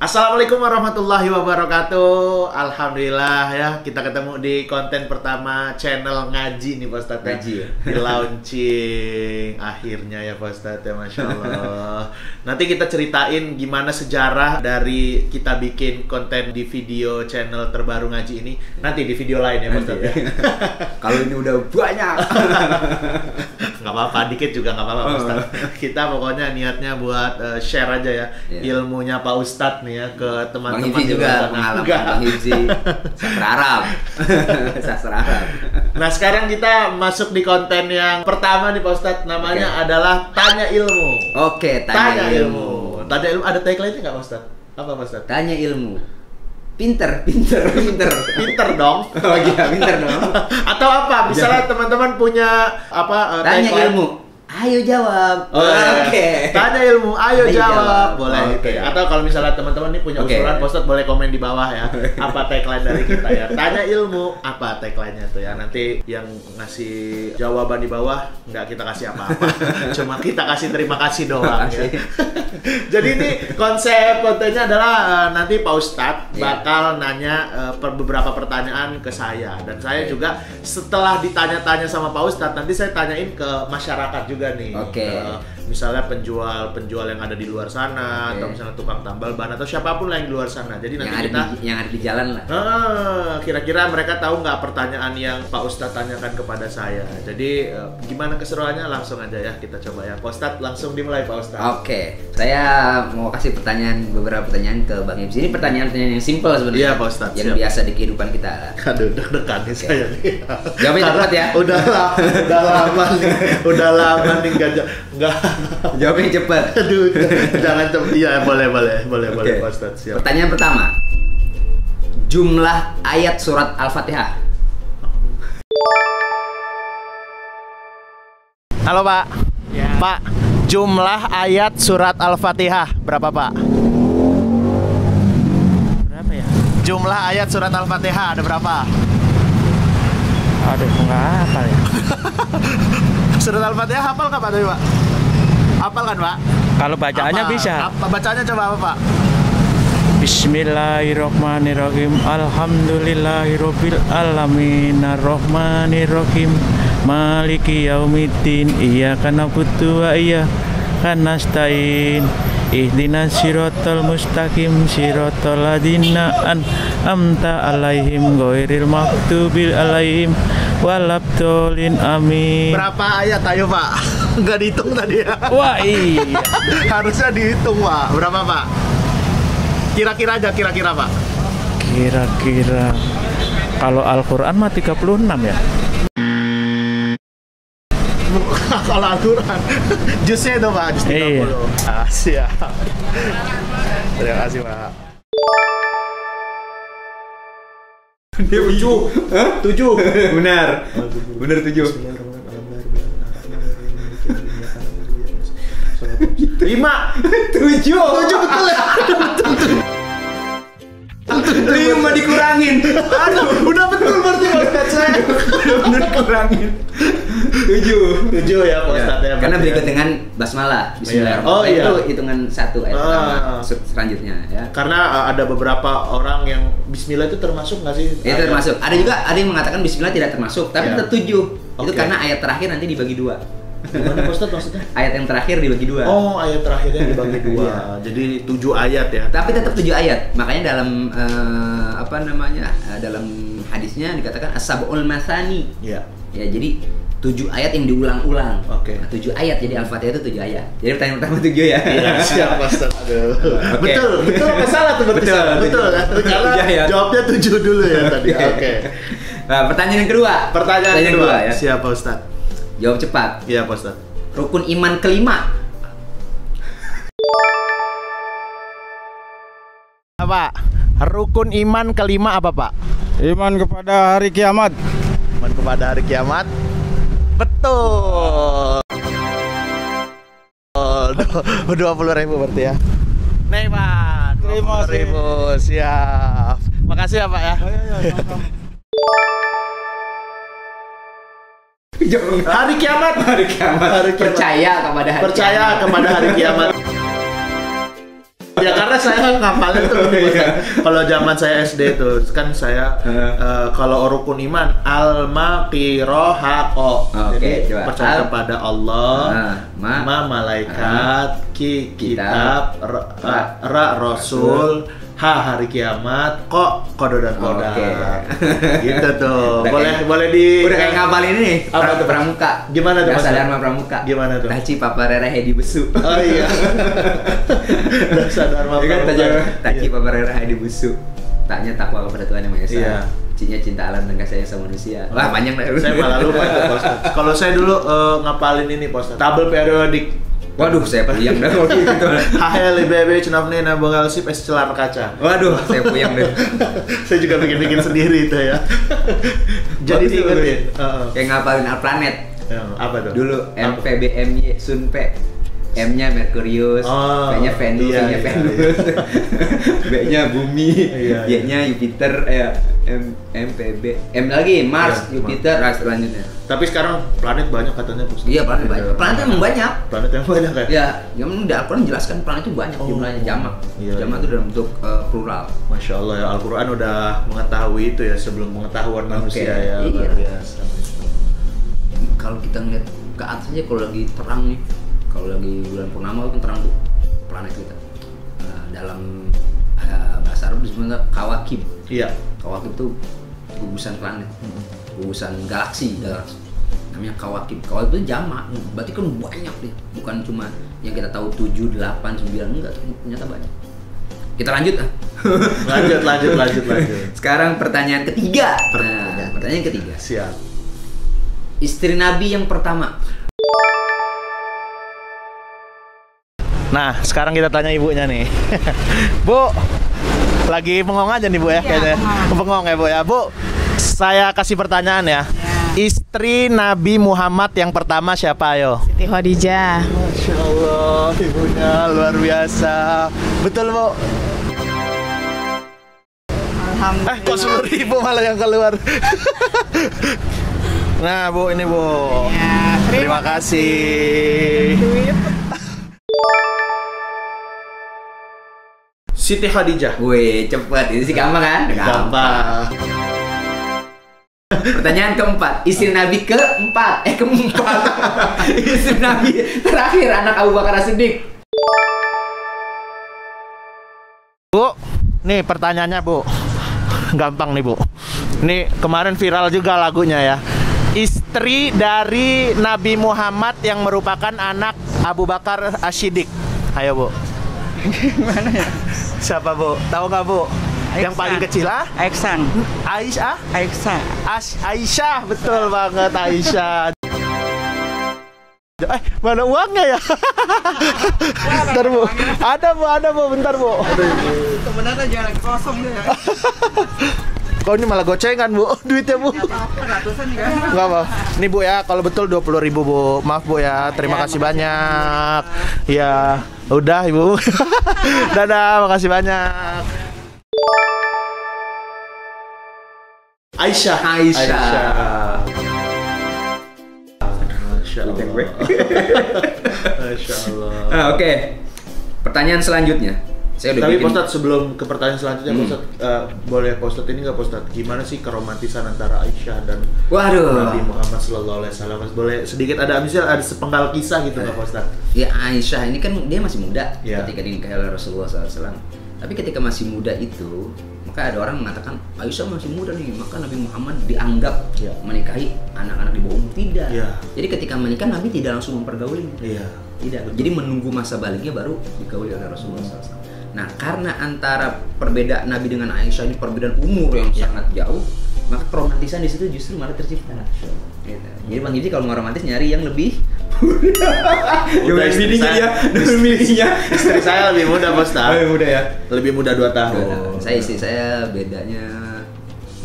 Assalamualaikum warahmatullahi wabarakatuh. Alhamdulillah ya, kita ketemu di konten pertama channel ngaji nih Pak Ustadz. Ngaji ya? Di launching akhirnya ya Pak Ustadz ya, Masya Allah. Nanti kita ceritain gimana sejarah dari kita bikin konten di video channel terbaru ngaji ini. Nanti di video lain ya Pak Ustadz ya. Kalau ini udah banyak. Nggak apa-apa, dikit juga nggak apa-apa Pak Ustadz. Kita pokoknya niatnya buat share aja ya ilmunya Pak Ustadz nih ya ke teman-teman. Bang Hifzi juga pengalaman Bang Hifzi sastra Arab. Sastra Arab. Nah sekarang kita masuk di konten yang pertama nih Pak Ustadz, namanya adalah Tanya Ilmu. Oke, tanya ilmu. Tanya Ilmu, ada tagline-nya nggak Pak Ustadz? Apa Pak Ustadz? Tanya ilmu. Pinter. Pinter dong. Oh iya, pinter dong. Atau apa? Misalnya teman-teman punya apa? Tanya tagline. ilmu. Ayo jawab. Oke. Tanya ilmu, ayo jawab. Boleh Oke. gitu ya. Atau kalau misalnya teman-teman nih punya usulan, Pak Ustadz boleh komen di bawah ya. Apa tagline dari kita ya? Tanya ilmu, apa tagline-nya tuh ya? Nanti yang ngasih jawaban di bawah nggak kita kasih apa-apa. Cuma kita kasih terima kasih doang ya. Jadi ini konsep kontennya adalah nanti Pak Ustadz bakal nanya beberapa pertanyaan ke saya, dan saya juga setelah ditanya-tanya sama Pak Ustadz, nanti saya tanyain ke masyarakat juga nih. Misalnya penjual yang ada di luar sana, atau misalnya tukang tambal ban, atau siapapun lah yang di luar sana. Jadi nanti yang ada di jalan lah. Kira-kira mereka tahu nggak pertanyaan yang Pak Ustadz tanyakan kepada saya. Jadi gimana keseruannya, langsung aja ya kita coba ya. Pak Ustadz langsung dimulai Pak Ustadz. Oke, saya mau kasih beberapa pertanyaan ke Bang Hifzi. Ini pertanyaan-pertanyaan yang simpel sebenarnya. Iya Pak Ustadz. Yang biasa di kehidupan kita. Aduh, deg-degan nih saya nih. Jawabnya cepat ya. Udah lama nih nggak. Jawabnya cepat. Aduh, jangan cepat. Iya, boleh Pak Ustadz. Siap. Pertanyaan pertama. Jumlah ayat surat Al-Fatihah. Halo Pak. Ya. Pak, jumlah ayat surat Al-Fatihah berapa Pak? Berapa ya? Jumlah ayat surat Al-Fatihah ada berapa? Aduh, nggak hafal ya. Surat Al-Fatihah hafal nggak Pak tadi Pak? Hafal kan Pak? Kalau bacaannya Apa? bisa. Bacaannya coba apa Pak? Bismillahirrahmanirrahim. Alhamdulillahirabbil alamin. Arrahmanirrahim. Maliki yaumiddin. Iyyaka na'budu wa iyyaka nasta'in. Ihdinas siratal mustaqim, siratal ladzina an'amta 'alaihim ghairil maghdubi 'alaihim walabdolin, amin. Berapa ayat ayo Pak? Nggak dihitung tadi ya? Wah iya. Harusnya dihitung Pak. Berapa Pak? Kira-kira aja, kira-kira Pak. Kira-kira kalau Al-Quran mah 36 ya. Kalau Al-Quran jusnya itu Pak, jus 30. Iya. Siap. Terima kasih Pak. 7. Benar. Benar 7. 5. 7 betul ya? 5 dikurangin. Aduh, udah betul berarti Pak Ustadz saya. Benar dikurangin. 7 ya Pak Ustadz ya. Karena berikut dengan basmalah, bismillahirrahmanirrahim. Oh iya. Itu hitungan 1 ayat pertama. Selanjutnya ya. Karena ada beberapa orang yang bismillah itu termasuk nggak sih? Itu termasuk. Ada yang mengatakan bismillah tidak termasuk, tapi tetap 7. Itu Oke. karena ayat terakhir nanti dibagi 2. Gimana Pak Ustadz maksudnya? Ayat yang terakhir dibagi 2. Oh, ayat terakhirnya dibagi 2. Iya. Jadi 7 ayat ya. Tapi tetap 7 ayat. Makanya dalam dalam hadisnya dikatakan as-sab'ul masani. Iya. Ya, jadi 7 ayat yang diulang-ulang. Oke. Nah, 7 ayat, jadi Al-Fatihah itu 7 ayat. Jadi pertanyaan pertama 7 ya. Iya, siap Pak Ustadz. Aduh. Oke. Betul apa salah tuh berarti? Betul. Karena Iya, iya. jawabnya 7 dulu ya tadi. Oke. Nah, pertanyaan yang kedua. Pertanyaan kedua ya. Siap Pak Ustadz. Jawab cepat. Iya Pak Ustadz. Rukun iman kelima. Apa? Rukun iman kelima apa Pak? Iman kepada hari kiamat. Iman kepada hari kiamat. Betul. 20.000 berarti ya. Nih Pak. Terima kasih. 20.000. Siap. Makasih ya Pak ya. Hari kiamat. Hari kiamat. Hari kiamat. Percaya kepada hari Percaya kiamat. kepada hari kiamat. Ya karena saya ngapalin tuh. Kalau zaman saya SD tuh kan saya kalau rukun iman al-maqirahaqo. Jadi coba. percaya kepada Allah, malaikat, kitab, rasul, hari kiamat, kodo dan kodar. Gitu tuh. Boleh di udah kayak ngapalin ini. Apa tuh? Pramuka. Gimana tuh? Dasa Dharma Pramuka. Gimana tuh? Taci paparera hedi besu. Oh iya. Dasa Dharma Pramuka. Taci paparera hedi besu. Taknya takwa kepada Tuhan Yang Maha Esa. Iya. Cinya cinta alam dan kasih sayang sama manusia. Wah, panjang dah. Saya malah lupa itu, Ustaz. Kalau saya dulu ngapalin ini, Ustaz. Tabel periodik. Waduh, saya puyeng dah kalau gitu. Hahel bebe cenafne na bongal sip es celar kaca. Waduh, saya puyeng deh. Saya juga bikin sendiri itu ya. Jadi diingetin. Kayak ngapalin planet. Apa tuh? Dulu MPBMY Sunpe. M-nya Merkurius, P-nya Venus, V-nya Venus, B-nya Bumi, Y-nya Jupiter, MPB, M lagi Mars, Jupiter, selanjutnya. Tapi sekarang planet banyak katanya, Bos. Iya, planet banyak. Planet emang banyak. Planet yang banyak kan? Ya, yang di Al-Quran menjelaskan planet itu banyak jumlahnya, jamak. Jamak itu dalam bentuk plural. Masya Allah ya, Al-Quran udah mengetahui itu ya sebelum pengetahuan manusia ya. Luar biasa. Kalau kita ngeliat ke atas aja kalau lagi terang nih, kalau lagi bulan purnama itu terang tuh planet kita. Dalam bahasa Arab disebutnya kawakib. Iya. Kawakib itu gugusan planet, gugusan galaksi. Namanya kawakib. Kawakib itu jamak, berarti kan banyak deh. Bukan cuma yang kita tahu 7, 8, 9, enggak, ternyata banyak. Kita lanjut ah. lanjut. Sekarang pertanyaan ketiga. Pertanyaan ketiga. Siap. Istri Nabi yang pertama. Nah, sekarang kita tanya ibunya nih. Bu, lagi bengong aja nih Bu ya, kayaknya. Bengong ya Bu ya. Bu, saya kasih pertanyaan ya. Istri Nabi Muhammad yang pertama siapa ayo? Siti Khadijah. Masya Allah, ibunya luar biasa. Betul Bu? Alhamdulillah. Kok 10.000 malah yang keluar. Nah Bu, ini Bu. Ya, Terima kasih. Duit. Siti Khadijah. Wih, cepet. Ini sih gampang kan? Gampang. Pertanyaan keempat. Istri Nabi keempat. Istri Nabi terakhir anak Abu Bakar As-Siddiq. Bu, nih pertanyaannya Bu. Gampang nih Bu. Ini kemarin viral juga lagunya ya. Istri dari Nabi Muhammad yang merupakan anak Abu Bakar As-Siddiq. Ayo Bu. Gimana ya? Siapa Bu? Tahu nggak Bu? Yang paling kecil Aiksan. Aisyah? Aiksan. Aisyah, betul banget Aisyah. Mana uangnya ya? Bentar Bu. Ada Bu, bentar Bu. Sebenarnya jangan kosong deh ya. Kau ini malah gocengan Bu, duitnya Bu. Ratusan nih kan? Enggak apa. Nih Bu ya, kalau betul 20.000 Bu. Maaf Bu ya, terima kasih banyak. Ya, udah Ibu. Dadah, makasih banyak. Aisyah. Masya Allah. Masya Allah. Oke. Pertanyaan selanjutnya. Saya udah Tapi bikin... Ustadz, sebelum ke pertanyaan selanjutnya, Ustadz, boleh Ustadz ini nggak Ustadz? Gimana sih keromantisan antara Aisyah dan Nabi Muhammad SAW? Boleh sedikit ada sepenggal kisah gitu nggak Ustadz? Ya, Aisyah ini kan dia masih muda ketika dinikahi oleh Rasulullah SAW. Tapi ketika masih muda itu, maka ada orang mengatakan Aisyah masih muda nih, maka Nabi Muhammad dianggap menikahi anak-anak di bawah umur. Tidak. Jadi ketika menikah Nabi tidak langsung mempergauli. Tidak. Jadi menunggu masa baliknya baru digauli oleh Rasulullah SAW. Nah, karena antara perbedaan Nabi dengan Aisyah ini perbedaan umur yang sangat jauh, maka keromantisan di situ justru malah tercipta. Gitu. Jadi Bang Giji kalau mau romantis nyari yang lebih muda. Istri saya lebih muda, Bos. Lebih muda ya. Lebih muda 2 tahun. Istri saya bedanya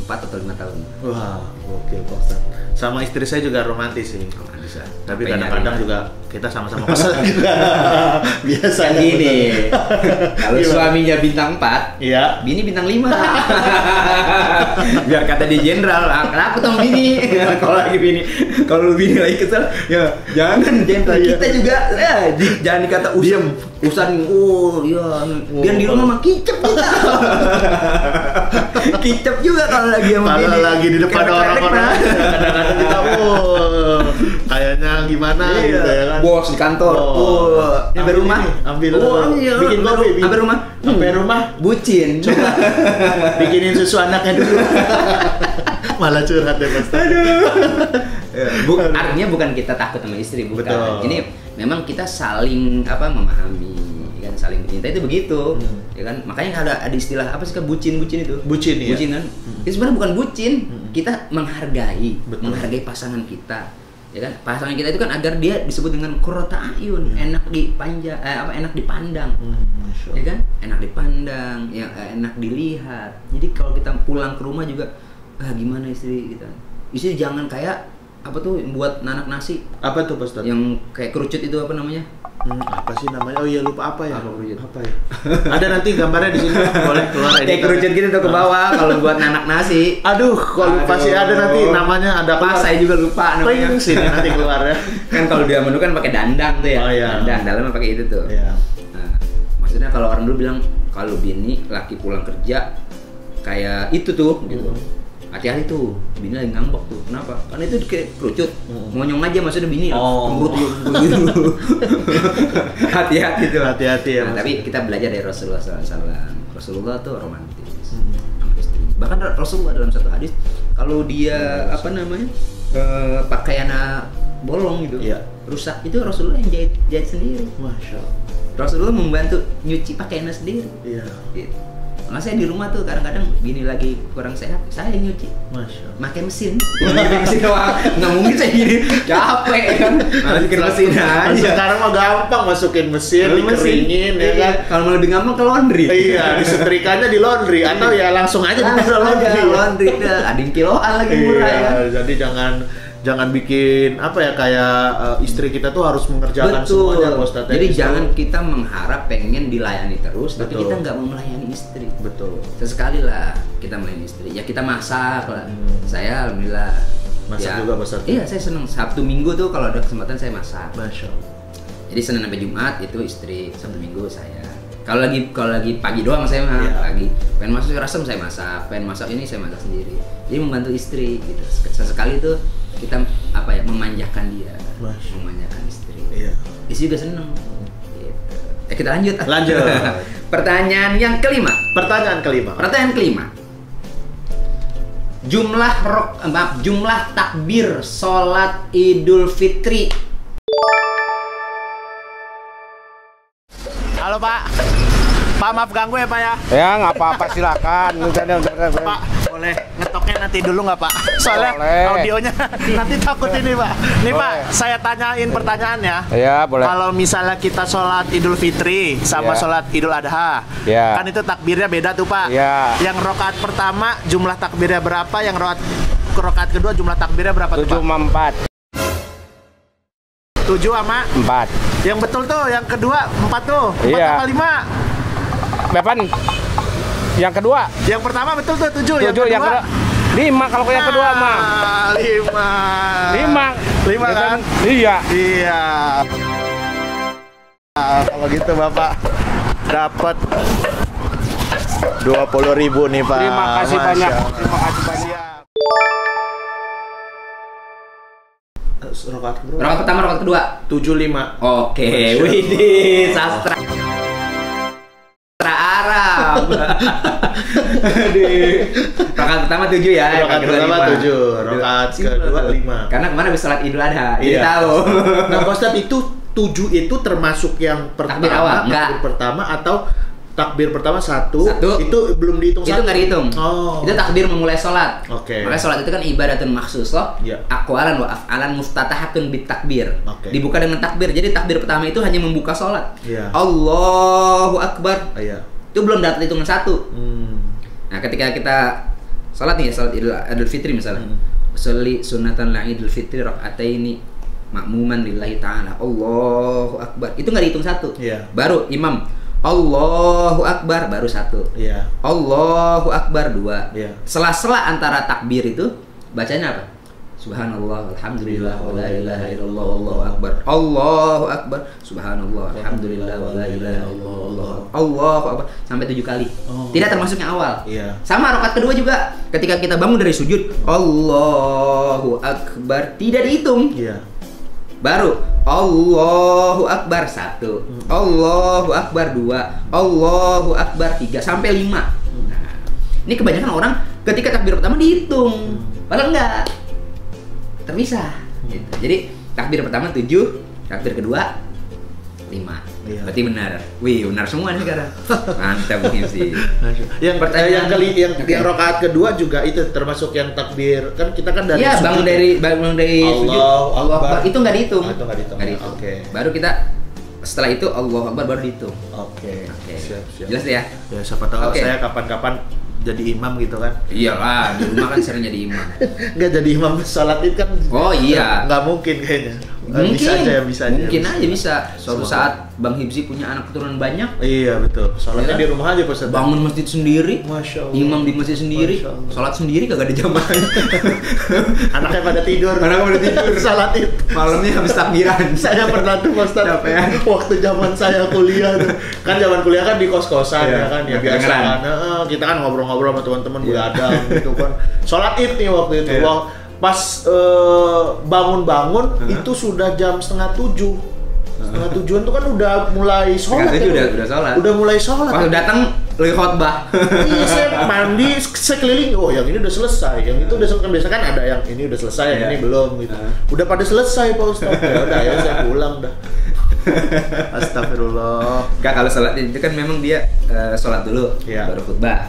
4 atau 5 tahun. Wah, oke Bos. Sama istri saya juga romantis sih. susah. Tapi Sampai kadang-kadang nyari. juga kita sama-sama kesel juga. Biasanya Gini, kalau Gimana? suaminya bintang 4, Iya. bini bintang 5. Biar kata di jenderal, kenapa tuh bini? Kalau lagi bini, kalau lu bini lagi kesel, ya jangan jenderal. Kita juga, jangan dikata usam, ya, biar di rumah mah kicep kita. Kicep juga kalau lagi sama bini. Kalau lagi di depan Kerek-kerek orang-orang, nah. kadang-kadang kita, kayaknya gimana gitu ya kan. Bos di kantor, sampai rumah, ambil iya, bikin kopi, sampai rumah, sampai rumah, bucin. coba bikinin susu anaknya dulu. Malah curhat deh Mas. Artinya bukan kita takut sama istri, bukan. Betul. Ini memang kita saling memahami, kan saling mencintai itu begitu, ya kan. Makanya ada istilah apa sih, bucin itu. Bucin ya. Bucin kan. Itu sebenarnya bukan bucin, kita menghargai, Betul. menghargai pasangan kita. Ya kan, pasangan kita itu kan agar dia disebut dengan qurrata ayun, enak enak dipandang. Ya kan, enak dipandang, ya enak dilihat. Jadi kalau kita pulang ke rumah juga, gimana istri kita? Istri jangan kayak apa tuh buat nanak nasi Apa tuh Pak Ustadz? yang kayak kerucut itu apa namanya? Apa sih namanya? Oh iya lupa apa ya? Apa kerucut? Apa ya? Ada nanti gambarnya di sini, boleh keluar Kayak kerucut gitu tuh ke bawah kalau buat nanak nasi. Aduh, kalau pasti ada nanti namanya ada Pas saya juga lupa namanya. Ping, sini nanti keluar ya. Kan kalau dia menu kan pakai dandang tuh ya. Oh, iya. Dandang dalamnya pakai itu tuh. Iya. Nah, maksudnya kalau orang dulu bilang kalau bini laki pulang kerja kayak itu tuh gitu. Hati-hati tuh, bini lagi ngambek tuh. Kenapa? Karena itu kayak kerucut. Ngonyong aja maksudnya bini. Cemberut gitu. Hati-hati tuh. Hati-hati ya. Nah, Mas. tapi kita belajar dari Rasulullah SAW. Rasulullah tuh romantis sama istri. Bahkan Rasulullah dalam satu hadis, kalau dia pakaiannya bolong gitu, Iya. rusak, itu Rasulullah yang jahit sendiri. Masya Allah. Rasulullah membantu nyuci pakaiannya sendiri. Iya. Gitu. Malah saya di rumah tuh kadang-kadang bini lagi kurang sehat, saya yang nyuci. Masya Allah. Pakai mesin. Pakai mesin doang. Nggak mungkin saya gini capek kan. Malah bikin mesin aja. Sekarang mah gampang masukin mesin, dikeringin ya kan. Kalau mau lebih gampang ke laundry. Iya, disetrikanya di laundry atau ya langsung aja di Langsung laundry. aja laundry dah. Ada yang kiloan lagi murah ya kan. Iya, jadi jangan bikin apa ya kayak istri kita tuh harus mengerjakan semuanya Pak Ustadz. Jadi jangan kita mengharap pengen dilayani terus, tapi Betul. kita nggak mau melayani istri. Betul. Sesekali lah kita melayani istri. Ya kita masak lah. Saya alhamdulillah Masak juga, Pak Ustadz? Iya, saya seneng. Sabtu Minggu tuh kalau ada kesempatan saya masak. Masya Allah. Jadi Senin sampai Jumat itu istri, Sabtu Minggu saya. Kalau lagi pagi doang saya mah, Iya. pagi. Pengen masak rasem saya masak, pengen masak ini saya masak sendiri. Jadi membantu istri gitu. Sesekali tuh kita memanjakan dia, Masya. memanjakan istri. Iya. Istri juga seneng. Gitu. Kita lanjut. Lanjut. Pertanyaan yang kelima. Pertanyaan kelima. Pertanyaan kelima. Jumlah takbir sholat Idul Fitri. Halo Pak. Pak maaf ganggu ya Pak ya. Ya nggak apa-apa silakan. Pak boleh ngetoknya nanti dulu nggak Pak? Soalnya Boleh. audionya nanti takut ini Pak. Nih Pak, Boleh. saya tanyain pertanyaannya. Ya boleh. Kalau misalnya kita sholat Idul Fitri sama Ya. sholat Idul Adha, Ya. kan itu takbirnya beda tuh Pak. Ya. Yang rokaat pertama jumlah takbirnya berapa? Yang rokaat kedua jumlah takbirnya berapa tuh 7 Pak? sama 4. 7 sama 4. yang betul tuh, yang kedua 4 tuh. 4 Iya. sama 5. Berapaan? Yang kedua? Yang pertama betul tuh 7, 7, yang kedua 5 kalau yang kedua mah. 5. 5. 5 kan? Iya. Iya. Kalau gitu Bapak dapat 20.000 nih Pak. Terima kasih Masya banyak. Allah. Terima kasih banyak. Rokaat kedua. Rokaat pertama, rokaat kedua. 75. Oke, Masya widih, sastra Arab. Aduh. Rokaat pertama 7 ya. Rokaat kedua pertama 5. 7, rokaat kedua 5. Karena kemarin habis sholat Idul Adha, jadi Iya. tahu. Nah, Pak Ustadz, itu 7 itu termasuk yang pertama, Takbir awal? Enggak. takbir pertama atau takbir pertama 1 Satu. itu belum dihitung Itu satu? nggak dihitung. Oh. Itu takbir memulai sholat. Oke. Makanya sholat itu kan ibadatun maksus loh. Iya. Aqwalan wa af'alan muftatahatun bit takbir. Oke. Dibuka dengan takbir. Jadi takbir pertama itu hanya membuka sholat. Iya. Allahu Akbar. Iya. Itu belum dapat hitungan 1. Nah, ketika kita sholat nih, sholat Idul Fitri misalnya. Sholli sunatan la Idul Fitri rakaataini makmuman lillahi ta'ala, Allahu Akbar. Itu nggak dihitung satu. Iya. Baru imam Allahu Akbar baru satu. Iya. Allahu Akbar dua. Iya. Sela-sela antara takbir itu bacanya apa? Subhanallah, alhamdulillah, wa la ilaha illallah, Allahu Akbar. Allahu Akbar, subhanallah, alhamdulillah, wa la ilaha illallah, Allahu Akbar. Sampai 7 kali. Oh. Tidak termasuk yang awal. Iya. Sama rakaat kedua juga. Ketika kita bangun dari sujud, Allahu Akbar, tidak dihitung. Iya. Baru Allahu Akbar 1, Allahu Akbar 2, Allahu Akbar 3 sampai 5. Nah, ini kebanyakan orang ketika takbir pertama dihitung, padahal enggak, terpisah. Gitu. Jadi takbir pertama 7, takbir kedua 5. Iya. Berarti benar. Wih, benar semua nih sekarang. Mantap sih. Yang Pertanyaan- yang Oke. rakaat kedua juga itu termasuk yang takbir. Kan kita kan dari Iya, sujud. bangun dari sujud. Allahu Allahu Akbar Akbar. itu nggak dihitung. Ah, itu nggak dihitung. Nggak dihitung. Oke. Baru kita setelah itu Allahu Akbar baru dihitung. Oke. Oke. Siap. Jelas ya? Ya siapa tahu Oke. saya kapan-kapan jadi imam gitu kan. Iyalah, di rumah kan sering jadi imam. Nggak jadi imam sholat itu kan. Oh, iya. Nggak mungkin kayaknya. Mungkin Bisa aja. Mungkin aja bisa. Suatu Semoga. saat Bang Hibzi punya anak keturunan banyak, Iya betul. Sholatnya Iya. di rumah aja Pak Ustadz. bangun masjid sendiri, Masya Allah. imam di masjid sendiri, Masya Allah. sholat sendiri kagak ada jamaahnya. Anaknya pada tidur. Anaknya pada tidur. Sholat itu. Malamnya habis takbiran. Saya pernah tuh Pak Ustadz, Capean. waktu zaman saya kuliah tuh. Kan zaman kuliah kan di kos-kosan Iya, ya kan ya nggak biasa kedengeran. kan. Kita kan ngobrol-ngobrol sama teman-teman Iya. begadang gitu kan. Sholat Id nih waktu itu. Iya. Wah, pas bangun-bangun itu sudah jam 6:30. 6:30-an tuh kan udah mulai sholat. 6:30 ya, udah sholat. Udah mulai sholat. Pas datang lagi khotbah. Iya, saya mandi, sekeliling, oh yang ini udah selesai, yang itu udah selesai. Kan biasa kan ada yang ini udah selesai, yang Iya. ini belum gitu. Udah pada selesai Pak Ustadz. Ya udah ya saya pulang dah. Astagfirullah. Enggak, kalau sholat itu kan memang dia sholat dulu, Iya. baru khutbah.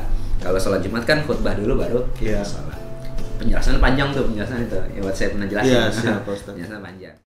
Kalau sholat Jumat kan khutbah dulu baru Iya. sholat. Penjelasan panjang tuh, penjelasan itu. Ya buat saya pernah jelasin. Iya, siap, Pak Ustadz. Penjelasan panjang.